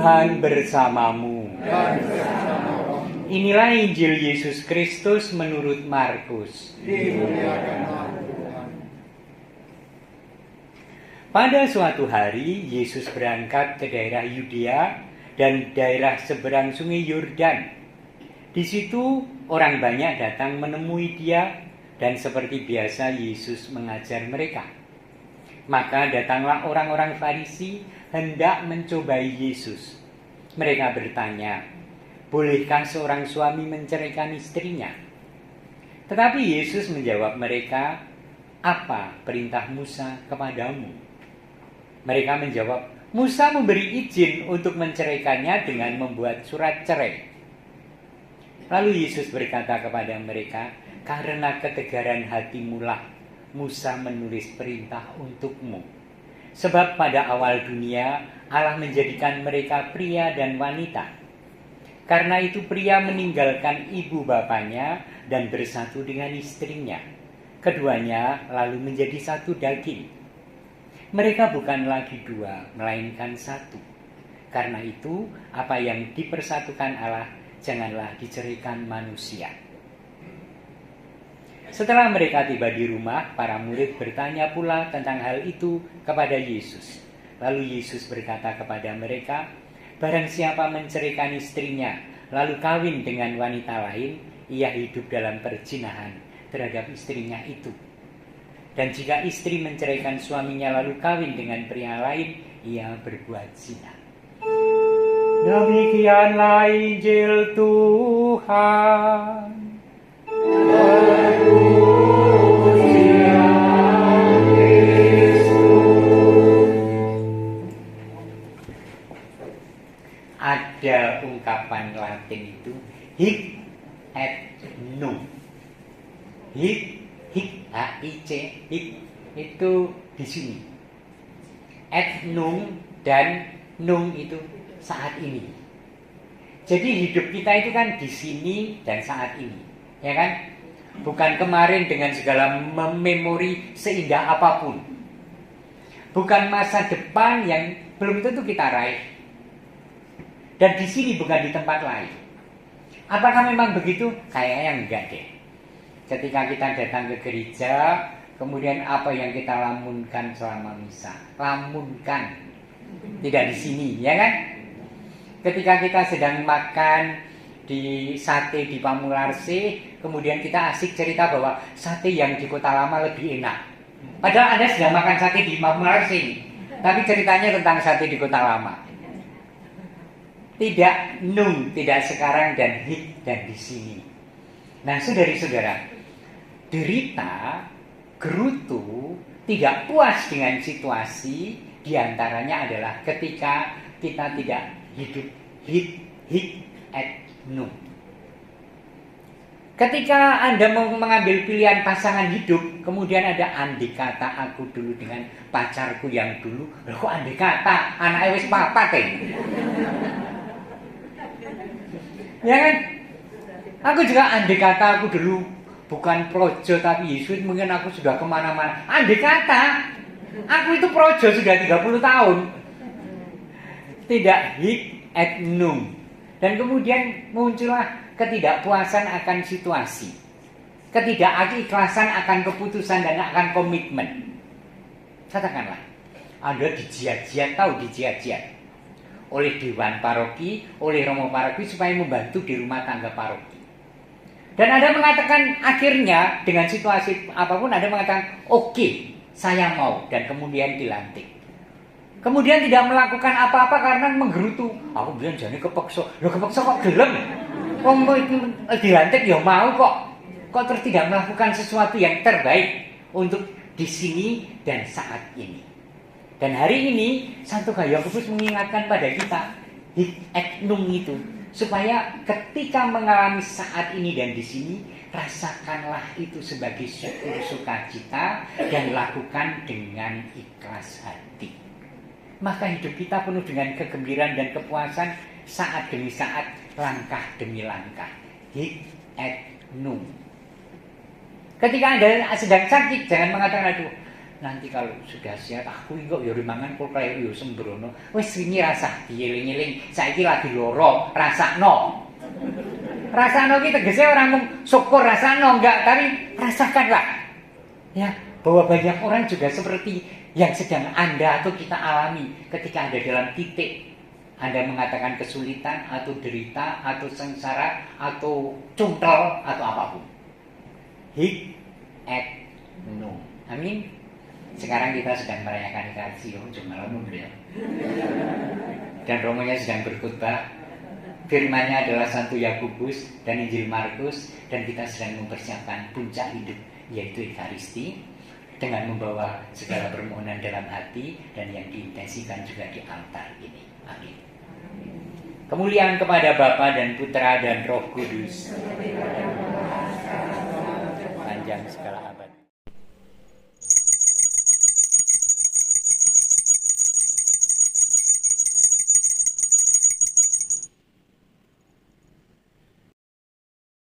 Tuhan bersamamu. Inilah Injil Yesus Kristus menurut Markus. Pada suatu hari, Yesus berangkat ke daerah Yudea dan daerah seberang sungai Yordan. Di situ orang banyak datang menemui dia, dan seperti biasa Yesus mengajar mereka. Maka datanglah orang-orang Farisi hendak mencobai Yesus. Mereka bertanya, bolehkah seorang suami menceraikan istrinya? Tetapi Yesus menjawab mereka, apa perintah Musa kepadamu? Mereka menjawab, Musa memberi izin untuk menceraikannya dengan membuat surat cerai. Lalu Yesus berkata kepada mereka, karena ketegaran hatimulah Musa menulis perintah untukmu. Sebab pada awal dunia Allah menjadikan mereka pria dan wanita. Karena itu pria meninggalkan ibu bapanya dan bersatu dengan istrinya. Keduanya lalu menjadi satu daging. Mereka bukan lagi dua, melainkan satu. Karena itu apa yang dipersatukan Allah janganlah diceraikan manusia. Setelah mereka tiba di rumah, para murid bertanya pula tentang hal itu kepada Yesus. Lalu Yesus berkata kepada mereka, barang siapa menceraikan istrinya, lalu kawin dengan wanita lain, ia hidup dalam perzinahan terhadap istrinya itu. Dan jika istri menceraikan suaminya lalu kawin dengan pria lain, ia berbuat zina. Demikianlah Injil Tuhan. Ada ungkapan Latin itu hic et nunc. Hic H-I-C, hic itu di sini. Et nunc dan nunc itu saat ini. Jadi hidup kita itu kan di sini dan saat ini, ya kan? Bukan kemarin dengan segala memori seindah apapun. Bukan masa depan yang belum tentu kita raih. Dan di sini bukan di tempat lain. Apakah memang begitu? Kayaknya enggak deh. Ketika kita datang ke gereja, kemudian apa yang kita lamunkan selama misa? Lamunkan. Tidak di sini, ya kan? Ketika kita sedang makan di sate di Pamularse, kemudian kita asik cerita bahwa sate yang di Kota Lama lebih enak. Padahal Anda sedang makan sate di Pamularse, tapi ceritanya tentang sate di Kota Lama. Tidak nung, tidak sekarang dan hic dan di sini. Nah, saudari-saudara, derita, gerutu, tidak puas dengan situasi, diantaranya adalah ketika kita tidak hidup hic et nunc. Ketika Anda mau mengambil pilihan pasangan hidup, kemudian ada andai kata aku dulu dengan pacarku yang dulu, kok andai kata anaknya wis papat ya kan? Aku juga andai kata aku dulu bukan projo tapi Yesus, mungkin aku sudah kemana-mana. Andai kata aku itu projo sudah 30 tahun. Tidak hic et nunc. Dan kemudian muncullah ketidakpuasan akan situasi, ketidakikhlasan akan keputusan dan akan komitmen. Katakanlah, Anda dijiat-jiat, tahu dijiat-jiat oleh Dewan Paroki, oleh Romo Paroki supaya membantu di rumah tangga paroki. Dan Anda mengatakan akhirnya dengan situasi apapun Anda mengatakan oke, saya mau, dan kemudian dilantik. Kemudian tidak melakukan apa-apa karena menggerutu. Aku bilang jane kepeksa. Loh kepeksa kok gelem? Wong dilantik ya mau kok. Kok terus tidak melakukan sesuatu yang terbaik untuk di sini dan saat ini. Dan hari ini Santo Yakobus mengingatkan pada kita hic et nunc itu, supaya ketika mengalami saat ini dan di sini, rasakanlah itu sebagai syukur sukacita dan lakukan dengan ikhlas hati. Maka hidup kita penuh dengan kegembiraan dan kepuasan saat demi saat, langkah demi langkah. Hic et nunc. Ketika Anda sedang sakit, jangan mengatakan aduh, nanti kalau sudah siap aku kok ya rimangan kok kaya yo sembrono. Wis wingi rasah dieling-eling, saiki lagi loro, rasakno. Rasakno ki tegese ora mung syukur rasakno enggak, tapi rasakanlah. Ya, bahwa banyak orang juga seperti yang sedang Anda atau kita alami ketika ada dalam titik Anda mengatakan kesulitan atau derita atau sengsara atau cungkel atau apapun. Hic et nunc. Amin. Sekarang kita sedang merayakan kasih, cuma ya. Dan romonya sedang berkhutbah. Firman-Nya adalah 1 Yakobus dan Injil Markus, dan kita sedang mempersiapkan puncak hidup, yaitu Ekaristi, dengan membawa segala permohonan dalam hati dan yang diintensikan juga di altar ini. Amin. Kemuliaan kepada Bapa dan Putra dan Roh Kudus. Panjang segala abad.